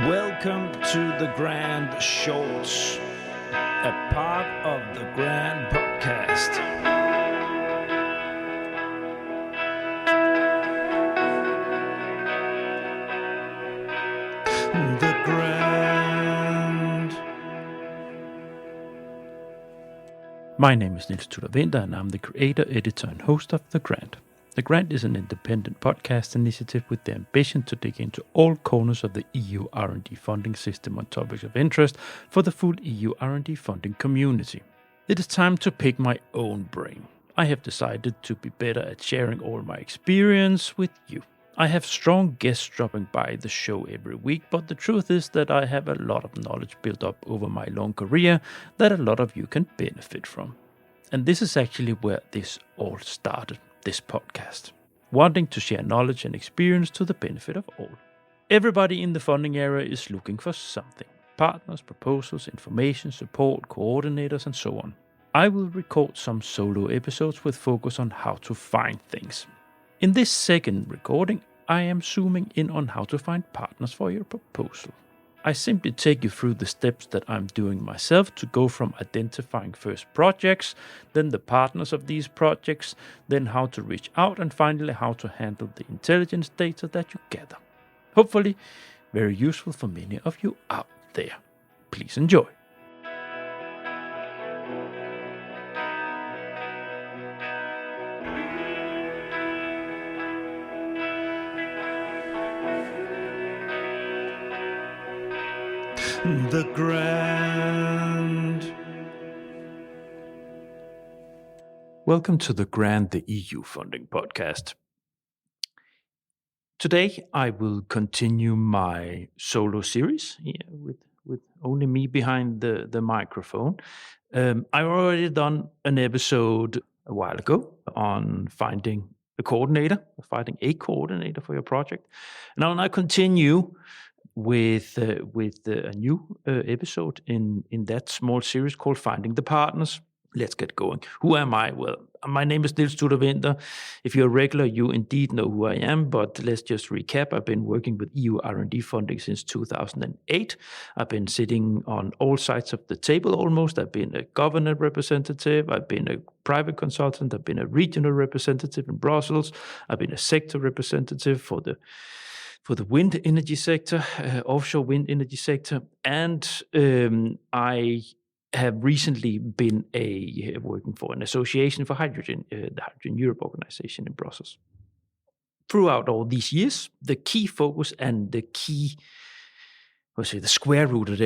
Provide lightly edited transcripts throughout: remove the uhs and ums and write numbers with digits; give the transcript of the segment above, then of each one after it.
Welcome to the Grand Shorts, a part of the Grand Podcast. The Grand. My name is Niels Tudor-Vinther, and I'm the creator, editor, and host of The Grand. The Grand is an independent podcast initiative with the ambition to dig into all corners of the EU R&D funding system on topics of interest for the full EU R&D funding community. It is time to pick my own brain. I have decided to be better at sharing all my experience with you. I have strong guests dropping by the show every week, but the truth is that I have a lot of knowledge built up over my long career that a lot of you can benefit from. And this is actually where this all started. This podcast, wanting to share knowledge and experience to the benefit of all. Everybody in the funding area is looking for something: partners, proposals, information, support, coordinators, and so on. I will record some solo episodes with focus on how to find things. In this second recording, I am zooming in on how to find partners for your proposal. I simply take you through the steps that I'm doing myself to go from identifying first projects, then the partners of these projects, then how to reach out, and finally how to handle the intelligence data that you gather. Hopefully, very useful for many of you out there. Please enjoy. The Grand. Welcome to The Grand, the EU funding podcast. Today I will continue my solo series with only me behind the microphone. I've already done an episode a while ago on finding a coordinator for your project. And I'll now continue with a new episode in that small series called Finding the Partners. Let's get going. Who am I? Well, my name is Niels Tudor-Vinther. If you're a regular, you indeed know who I am, but let's just recap. I've been working with EU R&D funding since 2008. I've been sitting on all sides of the table almost. I've been a government representative. I've been a private consultant. I've been a regional representative in Brussels. I've been a sector representative for the wind energy sector, offshore wind energy sector, and I have recently been working for an association for hydrogen, the Hydrogen Europe organization in Brussels. Throughout all these years, the key focus and the key, the square root of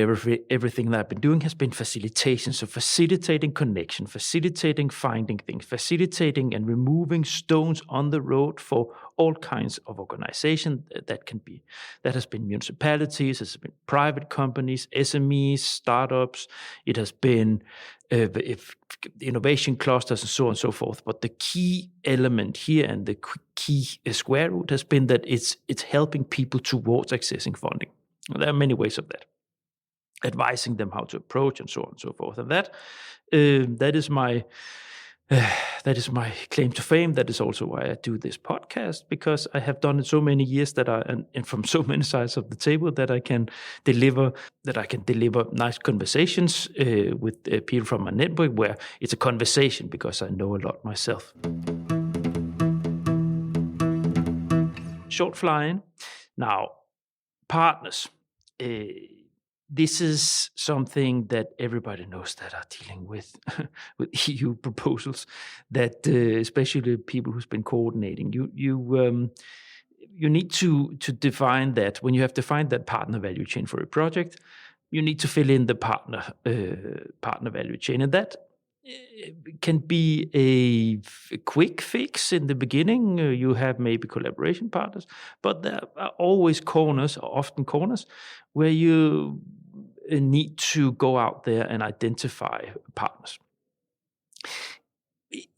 everything that I've been doing has been facilitation. So facilitating connection, facilitating finding things, facilitating and removing stones on the road for all kinds of organizations. That has been municipalities, it has been private companies, SMEs, startups. It has been innovation clusters and so on and so forth. But the key element here and the key square root has been that it's helping people towards accessing funding. There are many ways of that. Advising them how to approach and so on and so forth. And that is my claim to fame. That is also why I do this podcast, because I have done it so many years and from so many sides of the table that I can deliver nice conversations with people from my network where it's a conversation because I know a lot myself. Short flying. Now, partners. This is something that everybody knows that are dealing with EU proposals. That especially people who's been coordinating, you need to define that. When you have defined that partner value chain for a project, you need to fill in the partner value chain, and that can be a quick fix in the beginning. You have maybe collaboration partners, but there are often corners, where you need to go out there and identify partners.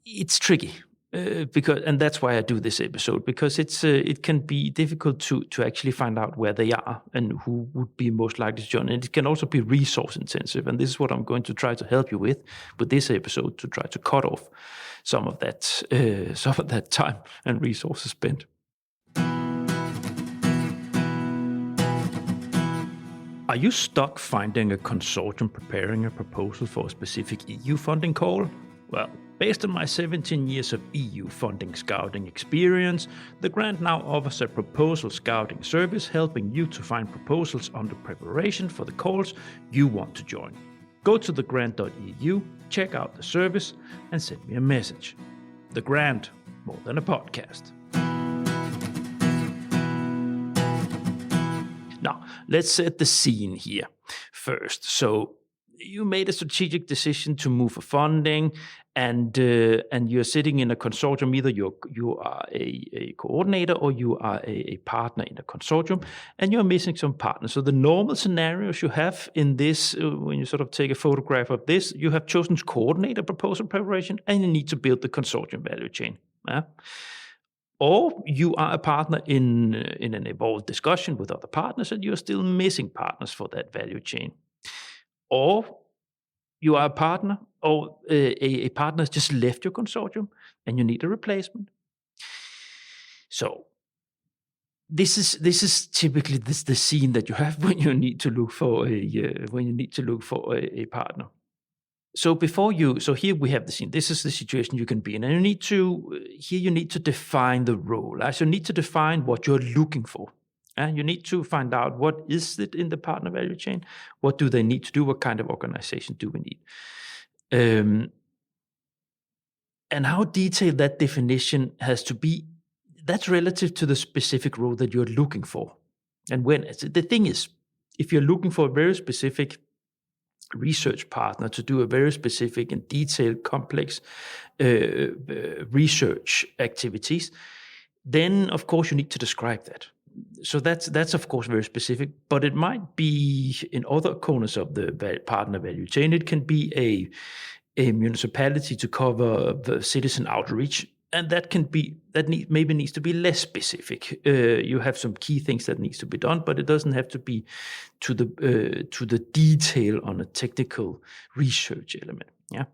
It's tricky. And that's why I do this episode, because it can be difficult to actually find out where they are and who would be most likely to join. And it can also be resource intensive, and this is what I'm going to try to help you with this episode, to try to cut off some of that time and resources spent. Are you stuck finding a consortium preparing a proposal for a specific EU funding call? Well, based on my 17 years of EU funding scouting experience, the grant now offers a proposal scouting service helping you to find proposals under preparation for the calls you want to join. Go to thegrant.eu, check out the service, and send me a message. The Grant, more than a podcast. Now, let's set the scene here first. So, you made a strategic decision to move for funding, and you're sitting in a consortium. Either you are a coordinator or you are a partner in a consortium, and you're missing some partners. So the normal scenarios you have in this, when you sort of take a photograph of this, you have chosen to coordinate a proposal preparation, and you need to build the consortium value chain. Or you are a partner in an evolved discussion with other partners, and you're still missing partners for that value chain. Or you are a partner, or a partner has just left your consortium, and you need a replacement. So this is typically the scene that you have when you need to look for a partner. So here we have the scene. This is the situation you can be in, and you need to define the role. So you need to define what you're looking for. And you need to find out what is it in the partner value chain. What do they need to do? What kind of organization do we need? And how detailed that definition has to be, that's relative to the specific role that you're looking for. And the thing is, if you're looking for a very specific research partner to do a very specific and detailed, complex research activities, then of course you need to describe that. So that's of course very specific, but it might be in other corners of the partner value chain. It can be a municipality to cover the citizen outreach, and that maybe needs to be less specific. You have some key things that needs to be done, but it doesn't have to be to the detail on a technical research element. Yeah.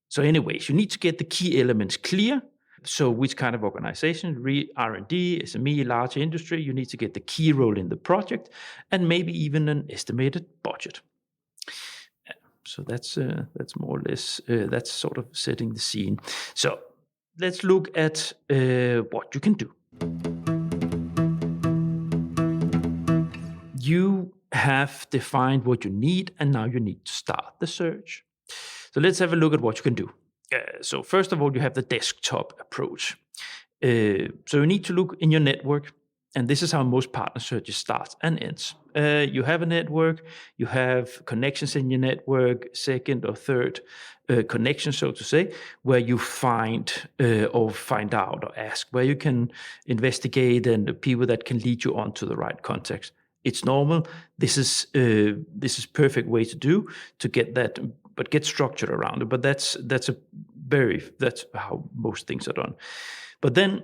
So, anyways, you need to get the key elements clear. So, which kind of organization? R&D, SME, large industry. You need to get the key role in the project, and maybe even an estimated budget. So that's more or less that's sort of setting the scene. So let's look at what you can do. You have defined what you need, and now you need to start the search. So let's have a look at what you can do. So first of all, you have the desktop approach. So you need to look in your network, and this is how most partner searches starts and ends. You have a network, you have connections in your network, second or third connection, so to say, where you find out or ask, where you can investigate, and the people that can lead you on to the right contacts. It's normal. This is perfect way to get that, but get structured around it. But that's how most things are done. But then,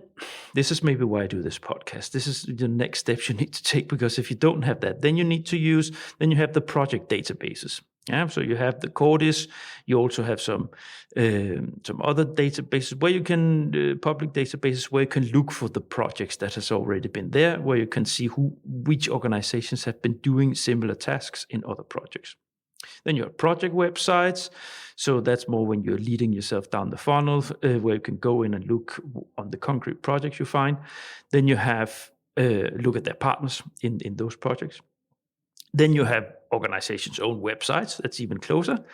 this is maybe why I do this podcast. This is the next steps you need to take, because if you don't have that, then you have the project databases. Yeah, so you have the CORDIS. You also have some other databases where you can public databases where you can look for the projects that has already been there, where you can see which organizations have been doing similar tasks in other projects. Then you have project websites. So that's more when you're leading yourself down the funnel, where you can go in and look on the concrete projects you find. Then you have look at their partners in those projects. Then you have organizations' own websites. That's even closer.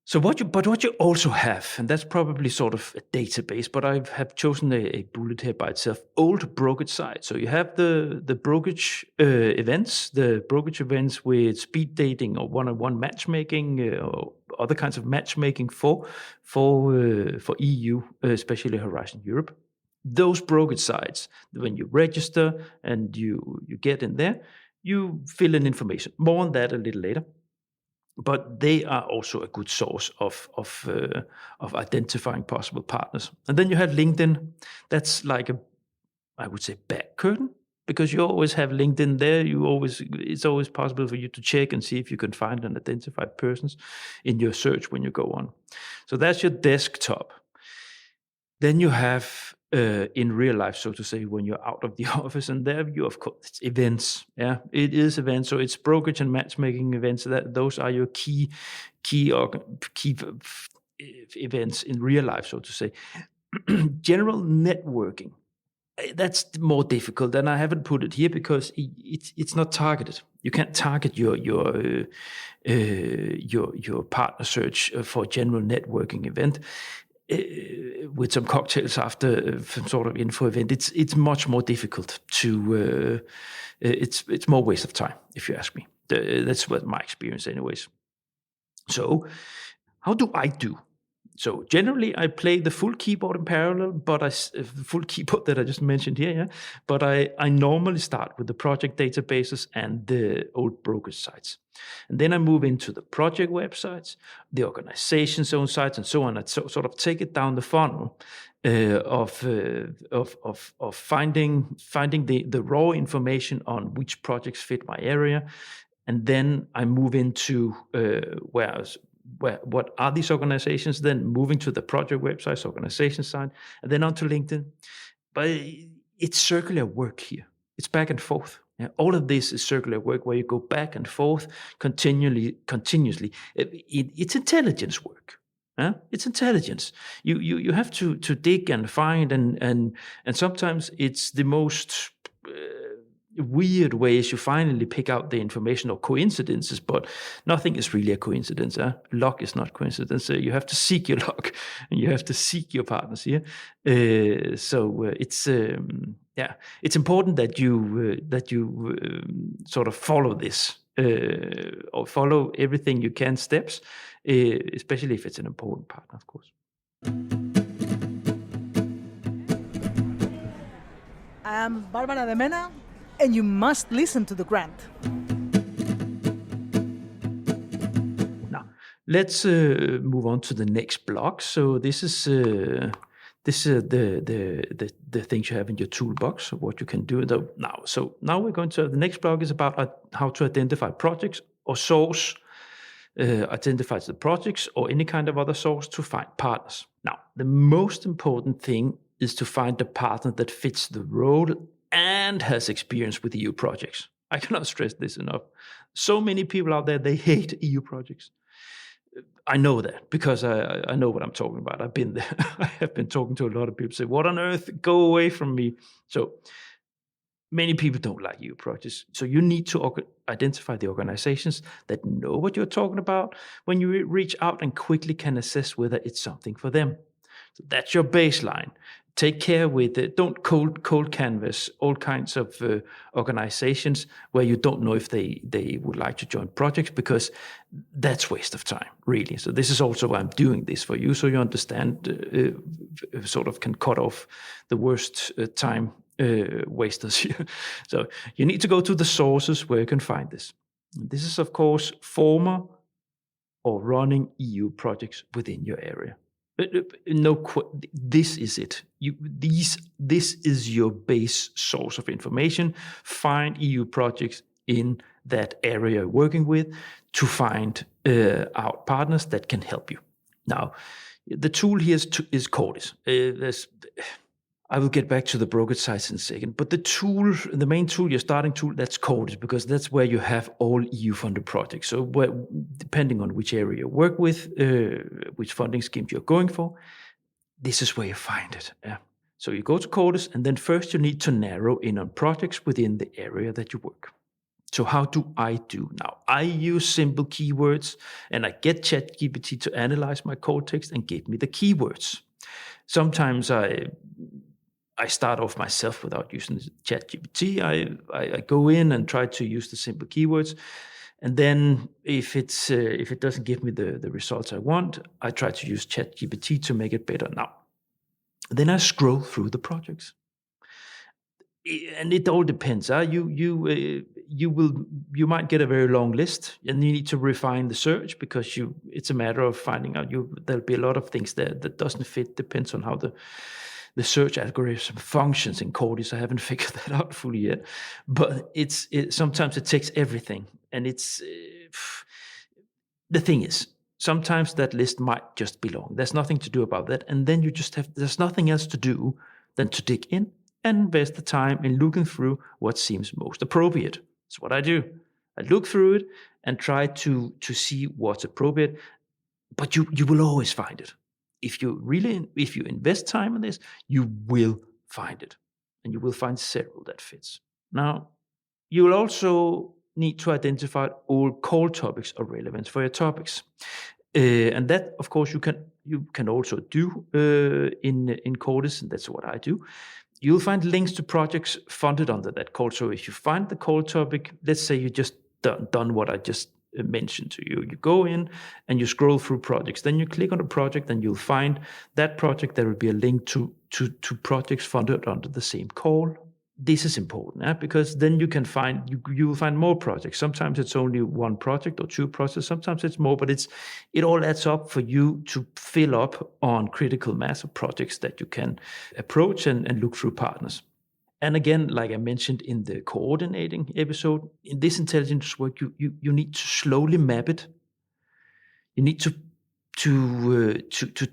So what you also have, and that's probably sort of a database, but I have chosen a bullet here by itself, old brokerage sites. So you have the brokerage events, with speed dating or one-on-one matchmaking, or other kinds of matchmaking for EU, especially Horizon Europe. Those brokerage sites, when you register and you get in there, you fill in information. More on that a little later. But they are also a good source of identifying possible partners. And then you have LinkedIn. That's like I would say, back curtain, because you always have LinkedIn there. It's always possible for you to check and see if you can find and identify persons in your search when you go on. So that's your desktop. Then you have in real life, so to say, when you're out of the office. And there you, of course, it's events. Yeah, it is events. So it's brokerage and matchmaking events. Those are your key events in real life, so to say. General networking, that's more difficult, and I haven't put it here because it's not targeted. You can't target your partner search for a general networking event with some cocktails after some sort of info event. It's much more difficult to. It's more waste of time, if you ask me. That's what my experience, anyways. So, how do I do? So generally, I play the full keyboard in parallel, but the full keyboard that I just mentioned here, yeah. But I normally start with the project databases and the old brokerage sites, and then I move into the project websites, the organization's own sites, and so on. I sort of take it down the funnel of finding the raw information on which projects fit my area, and then I move into what are these organizations, then moving to the project websites, organization side, and then onto LinkedIn. But it's circular work here. It's back and forth. Yeah, all of this is circular work where you go back and forth continuously. It's intelligence work. It's intelligence. You have to dig and find, and sometimes it's the most weird ways you finally pick out the information, or coincidences, but nothing is really a coincidence. Luck is not coincidence. You have to seek your luck, and you have to seek your partners here. It's important that you sort of follow this or follow everything you can steps, especially if it's an important partner, of course. I'm Barbara de Mena, and you must listen to the grant. Now, let's move on to the next block. So this is the things you have in your toolbox, what you can do now. So now we're going to the next block is about how to identify projects or source. Identifies the projects or any kind of other source to find partners. Now, the most important thing is to find a partner that fits the role and has experience with EU projects. I cannot stress this enough. So many people out there, they hate EU projects. I know that because I know what I'm talking about. I've been there. I have been talking to a lot of people say, what on earth? Go away from me. So many people don't like EU projects. So you need to identify the organizations that know what you're talking about when you reach out and quickly can assess whether it's something for them. So that's your baseline. Take care with it. Don't cold canvas all kinds of organizations where you don't know if they would like to join projects, because that's waste of time, really. So this is also why I'm doing this for you, so you understand, sort of can cut off the worst time wasters here. So you need to go to the sources where you can find this. This is, of course, former or running EU projects within your area. This is it. This is your base source of information. Find EU projects in that area you're working with to find out partners that can help you. Now, the tool here is CORDIS. I will get back to the brokerage sites in a second, but the main tool, your starting tool, that's CORDIS, because that's where you have all EU-funded projects. So depending on which area you work with, which funding schemes you're going for, this is where you find it. Yeah. So you go to CORDIS, and then first you need to narrow in on projects within the area that you work. So how do I do now? I use simple keywords, and I get ChatGPT to analyze my code text and give me the keywords. Sometimes I start off myself without using ChatGPT. I go in and try to use the simple keywords, and then if it doesn't give me the results I want, I try to use ChatGPT to make it better. Now, then I scroll through the projects, and it all depends. You might get a very long list, and you need to refine the search, because it's a matter of finding out. There'll be a lot of things there that doesn't fit. Depends on how the search algorithm functions in CORDIS. I haven't figured that out fully yet, but sometimes it takes everything, and the thing is, sometimes that list might just be long. There's nothing to do about that, and then there's nothing else to do than to dig in and invest the time in looking through what seems most appropriate. That's what I do. I look through it and try to see what's appropriate, but you will always find it. If you invest time in this, you will find it, and you will find several that fits. Now, you will also need to identify all call topics of relevance for your topics, and that, of course, you can also do in CORDIS, and that's what I do. You'll find links to projects funded under that call. So if you find the call topic, let's say you just done what I just mentioned to you. You go in and you scroll through projects. Then you click on a project and you'll find that project. There will be a link to projects funded under the same call. This is important because then you can find you will find more projects. Sometimes it's only one project or two projects. Sometimes it's more, but it all adds up for you to fill up on critical mass of projects that you can approach and look through partners. And again, like I mentioned in the coordinating episode, in this intelligence work, you need to slowly map it. You need to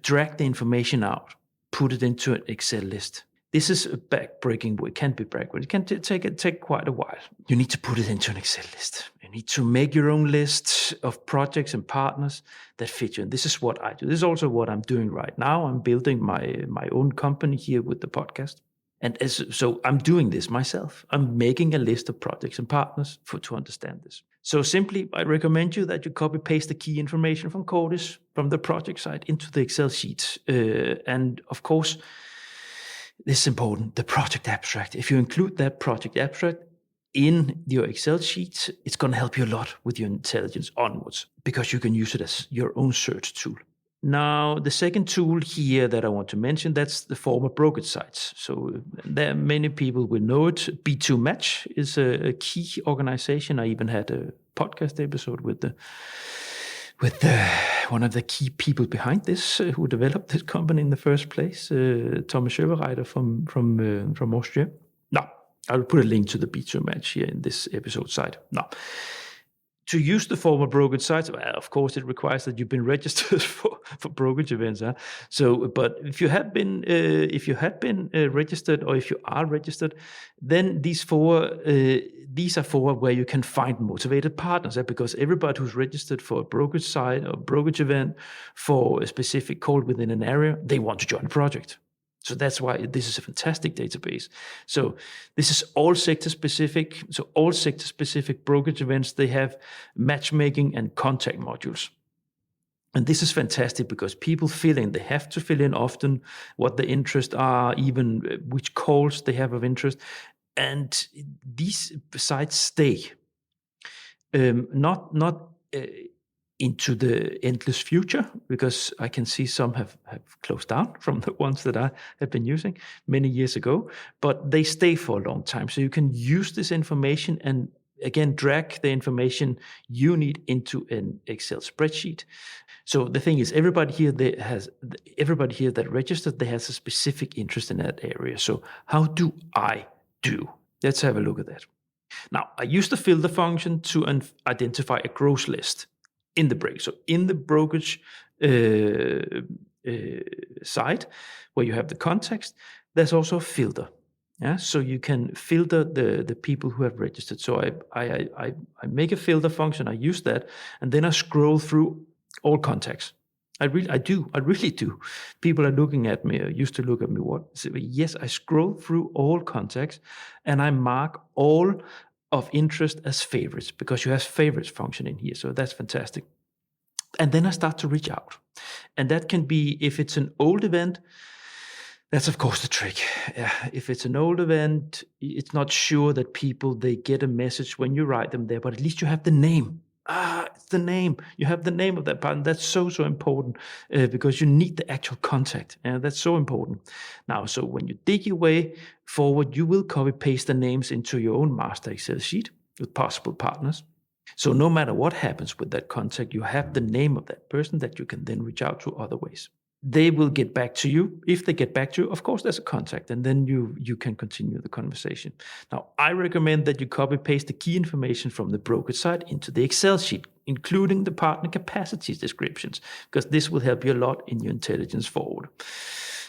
drag the information out, put it into an Excel list. This is a backbreaking way. It can be backward. It can take quite a while. You need to put it into an Excel list. You need to make your own list of projects and partners that fit you. And this is what I do. This is also what I'm doing right now. I'm building my own company here with the podcast. And so I'm doing this myself. I'm making a list of projects and partners to understand this. So simply, I recommend you that you copy-paste the key information from CORDIS, from the project site, into the Excel sheet. And of course, this is important, the project abstract. If you include that project abstract in your Excel sheet, it's going to help you a lot with your intelligence onwards, because you can use it as your own search tool. Now, the second tool here that I want to mention, that's the former brokerage sites. So there many people will know it. B2Match is a key organization. I even had a podcast episode with one of the key people behind this, who developed this company in the first place, Thomas Schöberreiter from Austria. Now, I'll put a link to the B2Match here in this episode site. Now, to use the former brokerage sites, well, of course, it requires that you've been registered for brokerage events. Huh? So, but if you had been registered, or if you are registered, then these are four where you can find motivated partners. Because everybody who's registered for a brokerage site or brokerage event for a specific call within an area, they want to join a project. So that's why this is a fantastic database. So this is all sector specific. So all sector specific brokerage events, they have matchmaking and contact modules. And this is fantastic because people they have to fill in often what their interests are, even which calls they have of interest. And these sites stay not into the endless future, because I can see some have closed down from the ones that I have been using many years ago, but they stay for a long time. So you can use this information and again, drag the information you need into an Excel spreadsheet. So the thing is, everybody here that registered, they has a specific interest in that area. So how do I do? Let's have a look at that. Now, I use the filter function to identify a gross list in the break. So in the brokerage site where you have the context, there's also a filter. Yeah, so you can filter the people who have registered. So I make a filter function. I use that, and then I scroll through all contacts. I really do. People are looking at me, used to look at me. What? So yes, I scroll through all contacts, and I mark all of interest as favorites, because you have favorites function in here. So that's fantastic. And then I start to reach out. And that can be, if it's an old event, that's of course the trick. If it's an old event, it's not sure that people, they get a message when you write them there, but at least you have the name. It's the name. You have the name of that partner. That's so important because you need the actual contact. That's so important. Now, so when you dig your way forward, you will copy paste the names into your own master Excel sheet with possible partners. So no matter what happens with that contact, you have the name of that person that you can then reach out to other ways. They will get back to you. If they get back to you, of course, there's a contact, and then you can continue the conversation. Now, I recommend that you copy paste the key information from the brokerage site into the Excel sheet, including the partner capacities descriptions, because this will help you a lot in your intelligence forward.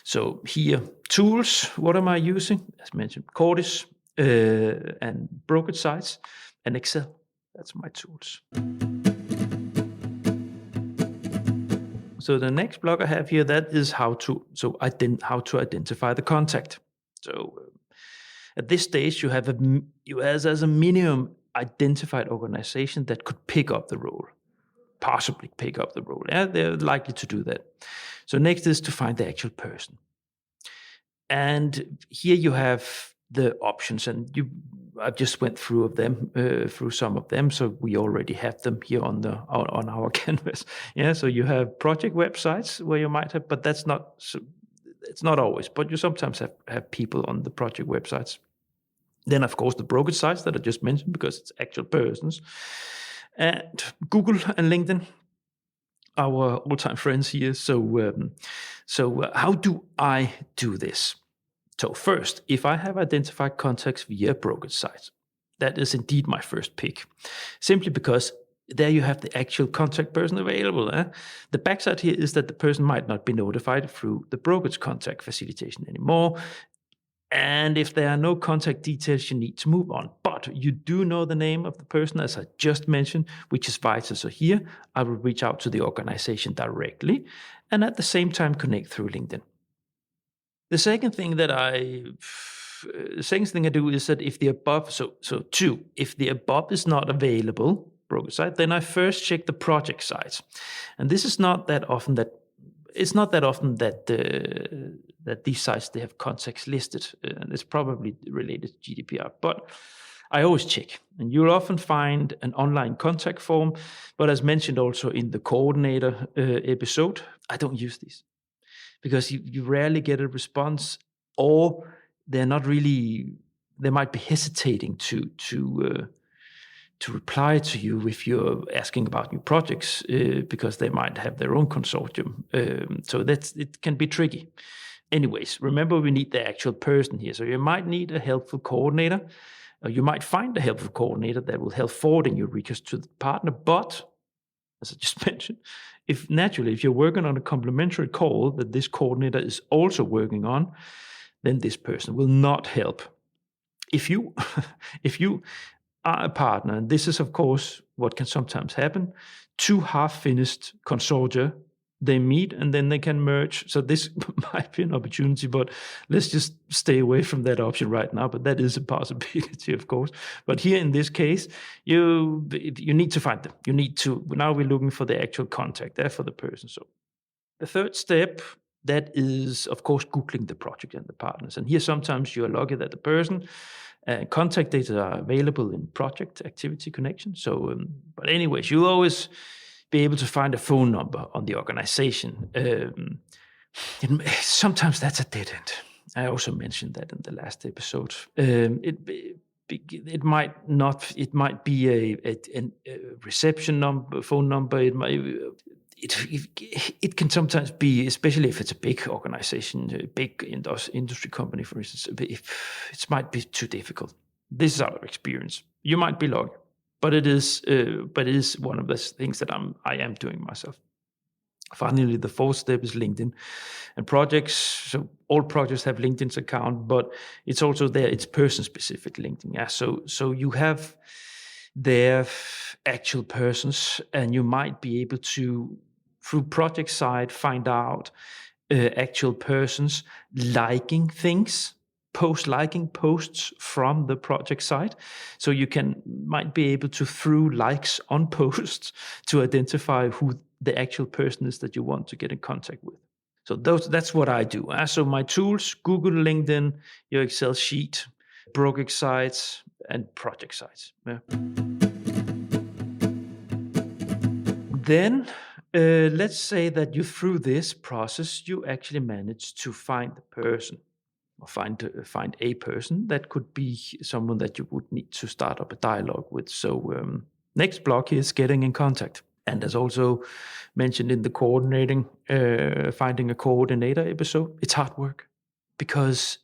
So here, tools, what am I using? As mentioned, CORDIS and brokerage sites and Excel. That's my tools. So the next block I have here, that is how to identify the contact. So at this stage, you have as a minimum identified organization that could pick up the role, possibly pick up the role. Yeah, they're likely to do that. So next is to find the actual person. And here you have the options, and I just went through some of them. So we already have them here on our canvas. Yeah. So you have project websites where you might have, but it's not always. But you sometimes have people on the project websites. Then of course the brokerage sites that I just mentioned, because it's actual persons, and Google and LinkedIn, our all-time friends here. So how do I do this? So first, if I have identified contacts via brokerage sites, that is indeed my first pick, simply because there you have the actual contact person available. The backside here is that the person might not be notified through the brokerage contact facilitation anymore. And if there are no contact details, you need to move on. But you do know the name of the person, as I just mentioned, which is vital. So here, I will reach out to the organization directly and at the same time connect through LinkedIn. The second thing I do is that if the above, if the above is not available, broker site, then I first check the project sites. And this is not that often that these sites, they have contacts listed, and it's probably related to GDPR, but I always check. And you'll often find an online contact form, but as mentioned also in the coordinator episode, I don't use these because you rarely get a response, or they might be hesitating to reply to you if you're asking about new projects, because they might have their own consortium. So it can be tricky. Anyways, remember, we need the actual person here. So you might need a helpful coordinator, or you might find a helpful coordinator that will help forwarding your request to the partner. But as I just mentioned, if you're working on a complementary call that this coordinator is also working on, then this person will not help. If you are a partner, and this is of course what can sometimes happen, two half-finished consortia, they meet and then they can merge. So this might be an opportunity, but let's just stay away from that option right now. But that is a possibility, of course. But here in this case, you need to find them. Now we're looking for the actual contact there for the person. So the third step, that is, of course, Googling the project and the partners. And here sometimes you're lucky that the person contact data are available in project activity connection. So, but anyways, you'll always be able to find a phone number on the organization. Sometimes that's a dead end. I also mentioned that in the last episode. It might not. It might be a reception number, phone number. It can sometimes be, especially if it's a big organization, a big industry company, for instance, it might be too difficult. This is our experience. You might be lucky, but it is one of the things that I am doing myself. Finally, the fourth step is LinkedIn and projects. So all projects have LinkedIn's account, but it's also there. It's person-specific LinkedIn. Yeah. So you have their actual persons, and you might be able to, through project side, find out actual persons liking things, liking posts from the project site. So you might be able to, through likes on posts, to identify who the actual person is that you want to get in contact with. So that's what I do. So my tools: Google, LinkedIn, your Excel sheet, brokerage sites, and project sites. Yeah. Then let's say that through this process, you actually manage to find the person, or find a person that could be someone that you would need to start up a dialogue with. So next block is getting in contact. And as also mentioned in the finding a coordinator episode, it's hard work, because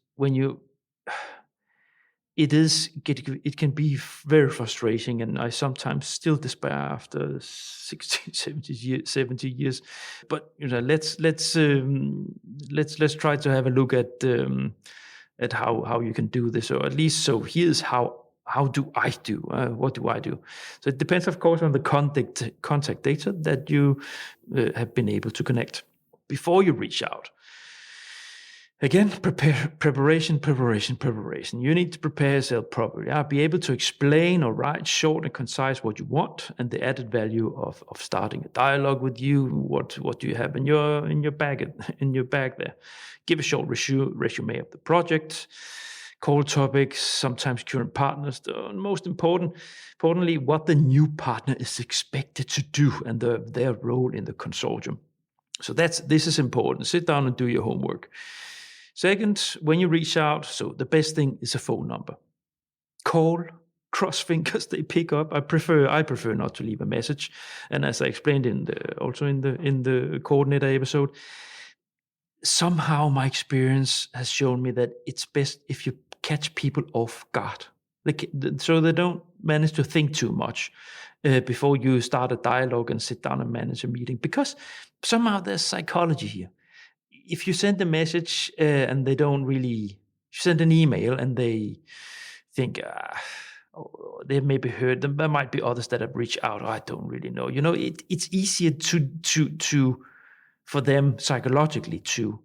it can be very frustrating, and I sometimes still despair after 60, 70 years. But let's let's try to have a look at how you can do this, or at least so here's how do I do? What do I do? So it depends, of course, on the contact data that you have been able to connect before you reach out. Again, preparation. You need to prepare yourself properly. Be able to explain or write short and concise what you want and the added value of starting a dialogue with you. What do you have in your bag there? Give a short resume of the project, core topics, sometimes current partners, and most importantly, what the new partner is expected to do and their role in the consortium. So this is important. Sit down and do your homework. Second, when you reach out, so the best thing is a phone number. Call, cross fingers they pick up. I prefer not to leave a message. And as I explained in the coordinator episode, somehow my experience has shown me that it's best if you catch people off guard, so they don't manage to think too much before you start a dialogue and sit down and manage a meeting. Because somehow there's psychology here. If you send a message and they don't really, send an email and they think they've maybe heard them, there might be others that have reached out. I don't really know. It's easier to for them psychologically to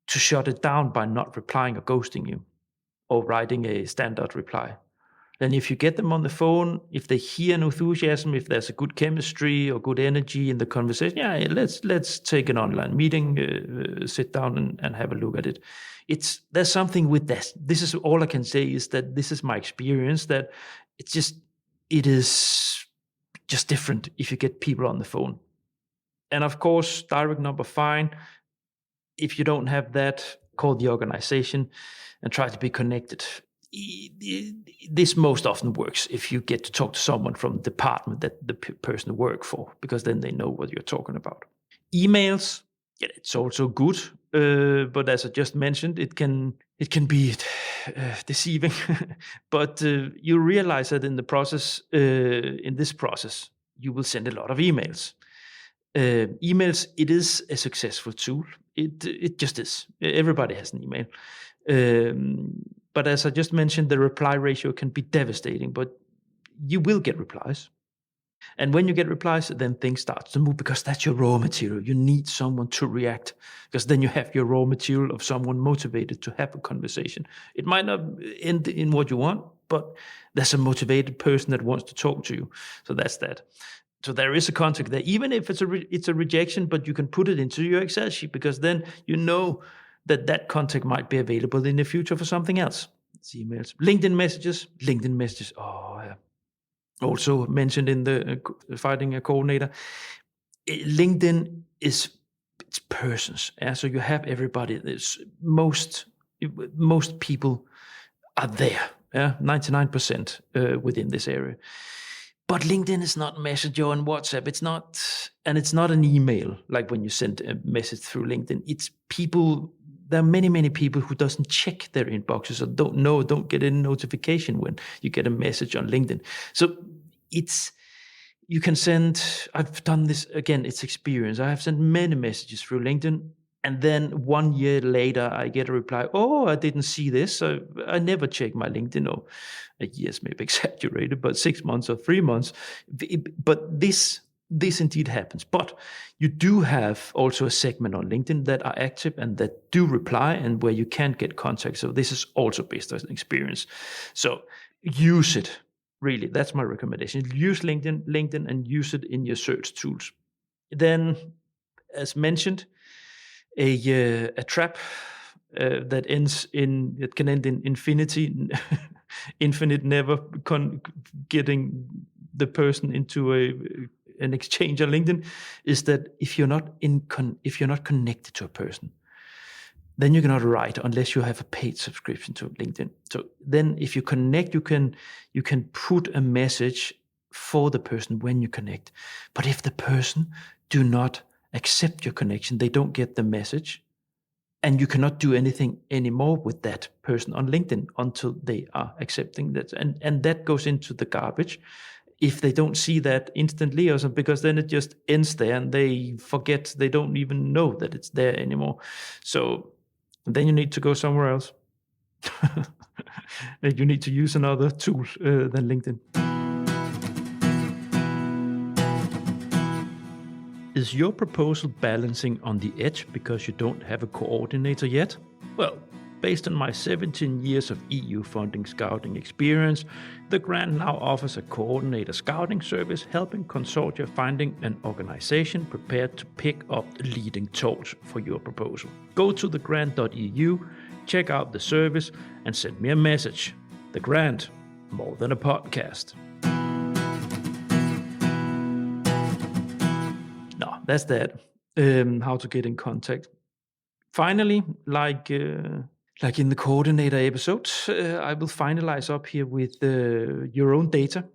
shut it down by not replying or ghosting you or writing a standard reply. Then if you get them on the phone, if they hear an enthusiasm, if there's a good chemistry or good energy in the conversation, let's take an online meeting, sit down and have a look at it. There's something with this. This is all I can say, is that this is my experience, that it is just different if you get people on the phone. And of course, direct number, fine. If you don't have that, call the organization and try to be connected. This most often works if you get to talk to someone from the department that the person works for, because then they know what you're talking about. Emails, it's also good, but as I just mentioned, it can be deceiving. But you realize that in this process, you will send a lot of emails. Emails, it is a successful tool. It just is. Everybody has an email. But as I just mentioned, the reply ratio can be devastating, but you will get replies. And when you get replies, then things start to move, because that's your raw material. You need someone to react, because then you have your raw material of someone motivated to have a conversation. It might not end in what you want, but there's a motivated person that wants to talk to you. So that's that. So there is a contact there, even if it's a rejection, but you can put it into your Excel sheet, because then you know that contact might be available in the future for something else. It's emails. LinkedIn messages. Oh, yeah. Also mentioned in the Finding a Coordinator. LinkedIn it's persons. Yeah? So you have everybody. Most people are there. Yeah, 99% within this area. But LinkedIn is not Messenger and WhatsApp. It's not an email like when you send a message through LinkedIn. It's people. There are many people who doesn't check their inboxes or don't get a notification when you get a message on LinkedIn. So you can send, I've done this, again, it's experience. I have sent many messages through LinkedIn, and then 1 year later I get a reply, I didn't see this. So I never check my LinkedIn, or a year's maybe exaggerated, but 6 months or 3 months. But this indeed happens. But you do have also a segment on LinkedIn that are active and that do reply, and where you can get contact. So this is also based on experience. So use it. Really, that's my recommendation. Use LinkedIn and use it in your search tools. Then, as mentioned, a trap that can end in infinity, infinite, never getting the person into an exchange on LinkedIn, is that if you're not connected to a person, then you cannot write unless you have a paid subscription to LinkedIn. So then if you connect, you can put a message for the person when you connect. But if the person do not accept your connection, they don't get the message, and you cannot do anything anymore with that person on LinkedIn until they are accepting that. And that goes into the garbage. if they don't see that instantly or something, because then it just ends there and they forget, they don't even know that it's there anymore. So then you need to go somewhere else. You need to use another tool than LinkedIn. Is your proposal balancing on the edge because you don't have a coordinator yet? Well, based on my 17 years of EU funding scouting experience, the grant now offers a coordinator scouting service helping consortia finding an organization prepared to pick up the leading torch for your proposal. Go to thegrant.eu, check out the service, and send me a message. The Grant, more than a podcast. No, that's that. How to get in contact. Finally, like in the coordinator episode, I will finalize up here with your own data.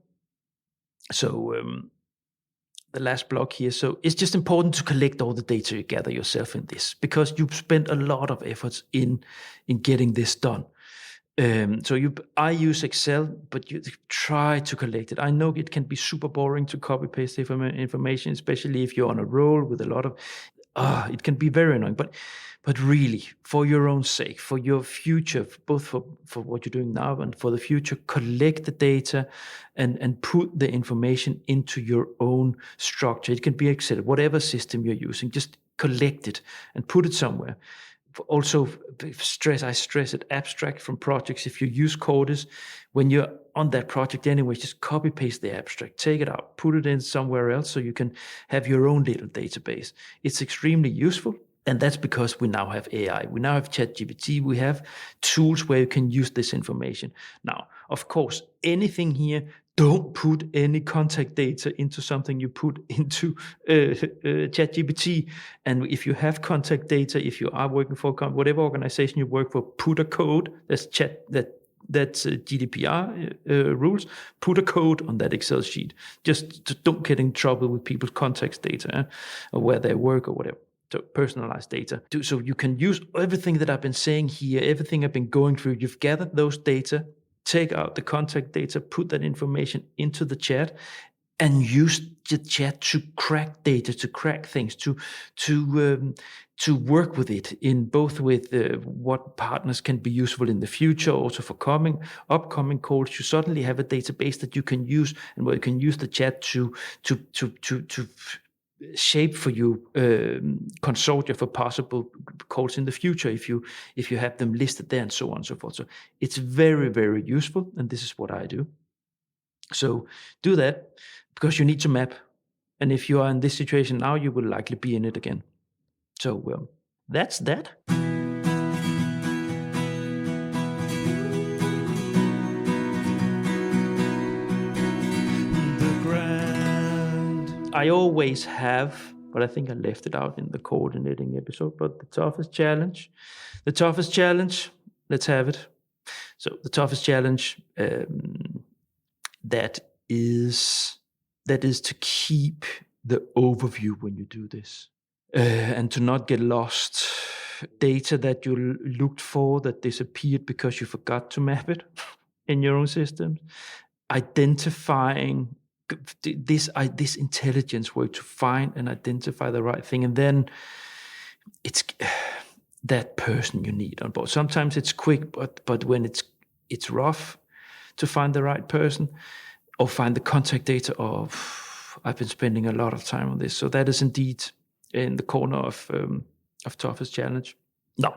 So the last block here. So it's just important to collect all the data you gather yourself in this, because you've spent a lot of efforts in getting this done. I use Excel, but you try to collect it. I know it can be super boring to copy paste information, especially if you're on a roll with a lot of. It can be very annoying. But really, for your own sake, for your future, both for what you're doing now and for the future, collect the data and put the information into your own structure. It can be Excel, whatever system you're using. Just collect it and put it somewhere. Also, I stress it, abstract from projects. If you use CORDIS, when you're on that project anyway, just copy paste the abstract, take it out, put it in somewhere else so you can have your own little database. It's extremely useful. And that's because we now have AI. We now have ChatGPT. We have tools where you can use this information. Now, of course, anything here, don't put any contact data into something you put into ChatGPT. And if you have contact data, if you are working for whatever organization you work for, put a code. That's GDPR rules. Put a code on that Excel sheet. Just don't get in trouble with people's contact data or where they work or whatever. So personalized data. So you can use everything that I've been saying here, everything I've been going through. You've gathered those data, take out the contact data, put that information into the chat, and use the chat to crack data, to crack things, to work with it in both with what partners can be useful in the future, also for upcoming calls. You suddenly have a database that you can use, and where you can use the chat to shape for you consortia for possible calls in the future if you have them listed there, and so on and so forth. So it's very, very useful, and this is what I do. So do that, because you need to map, and if you are in this situation now, you will likely be in it again. So that's that. I always have, but I think I left it out in the coordinating episode, but the toughest challenge, let's have it. So the toughest challenge, that is to keep the overview when you do this, and to not get lost. Data that you looked for that disappeared because you forgot to map it in your own systems. Identifying this intelligence work to find and identify the right thing, and then it's that person you need on board. Sometimes it's quick, but when it's rough to find the right person or find the contact data of. I've been spending a lot of time on this, so that is indeed in the corner of toughest challenge. No,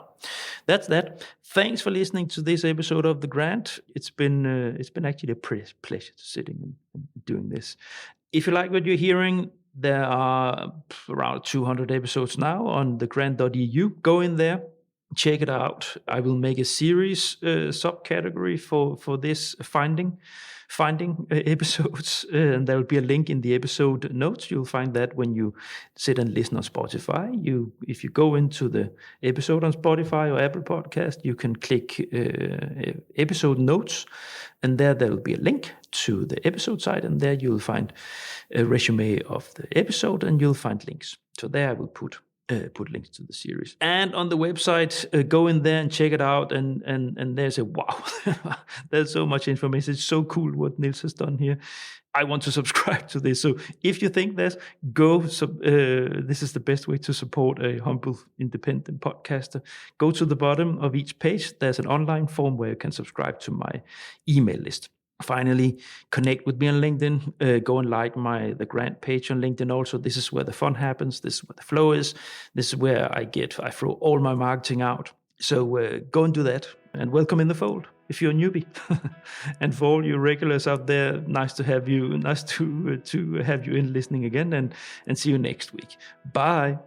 that's that. Thanks for listening to this episode of The Grant. It's been actually a pleasure to sitting and doing this. If you like what you're hearing, there are around 200 episodes now on thegrant.eu. Go in there, check it out. I will make a series subcategory for this finding episodes, and there will be a link in the episode notes. You'll find that when you sit and listen on Spotify. If you go into the episode on Spotify or Apple Podcast, you can click episode notes, and there will be a link to the episode site, and there you'll find a resume of the episode, and you'll find links. So there I will put put links to the series. And on the website, go in there and check it out. And there's a wow, there's so much information. It's so cool what Niels has done here. I want to subscribe to this. So if you think this, this is the best way to support a humble independent podcaster. Go to the bottom of each page. There's an online form where you can subscribe to my email list. Finally, connect with me on LinkedIn. Go and like the grant page on LinkedIn also. This is where the fun happens. This is where the flow is. This is where I throw all my marketing out. So go and do that. And welcome in the fold if you're a newbie. And for all you regulars out there, nice to have you. Nice to have you in listening again. And see you next week. Bye.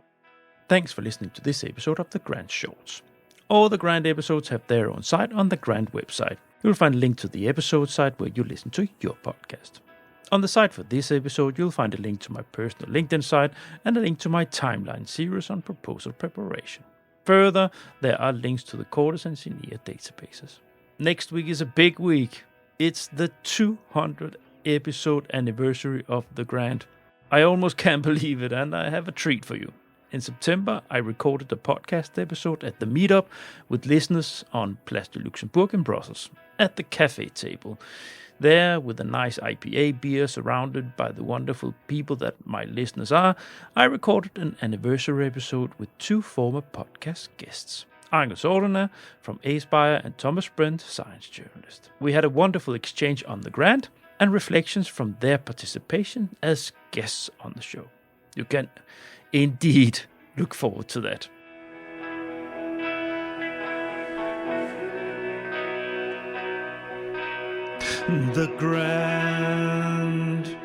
Thanks for listening to this episode of the Grant Shorts. All the Grant episodes have their own site on the Grant website. You'll find a link to the episode site where you listen to your podcast. On the site for this episode, you'll find a link to my personal LinkedIn site and a link to my timeline series on proposal preparation. Further, there are links to the CORDIS and Senior databases. Next week is a big week. It's the 200th episode anniversary of the Grant. I almost can't believe it, and I have a treat for you. In September, I recorded a podcast episode at the meetup with listeners on Place du Luxembourg in Brussels, at the cafe table. There, with a nice IPA beer surrounded by the wonderful people that my listeners are, I recorded an anniversary episode with two former podcast guests, Angus Ordener from Aspire and Thomas Brent, science journalist. We had a wonderful exchange on the Grant and reflections from their participation as guests on the show. You can indeed look forward to that. The Grant.